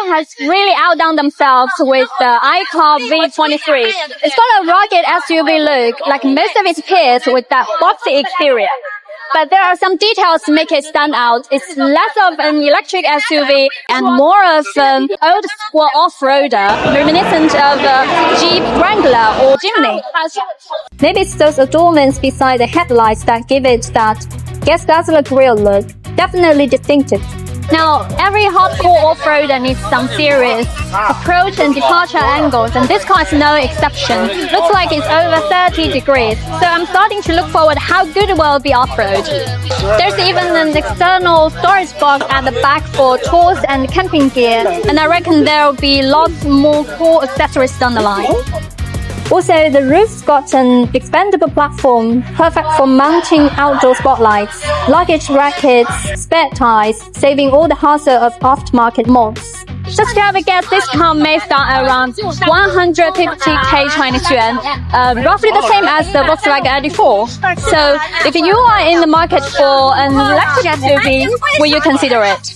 has really outdone themselves with the iCAR V23. It's got a rugged SUV look, like most of its peers, with that boxy exterior. But there are some details to make it stand out. It's less of an electric SUV and more of an old school off-roader, reminiscent of a Jeep Wrangler or Jimny. Maybe it's those adornments beside the headlights that give it that gas guzzler grille look. Definitely distinctive. Now, every hardcore off-roader needs some serious approach and departure angles, and this car is no exception. Looks like it's over 30 degrees, so I'm starting to look forward how good it will be off-road. There's even an external storage box at the back for tools and camping gear, and I reckon there will be lots more cool accessories down the line. Also, the roof's got an expandable platform, perfect for mounting outdoor spotlights, luggage brackets, spare tires, saving all the hassle of aftermarket mods. Just to have a guess, this car may start around 150k Chinese yuan, roughly the same as the Volkswagen ID4. So, if you are in the market for an electric SUV, will you consider it?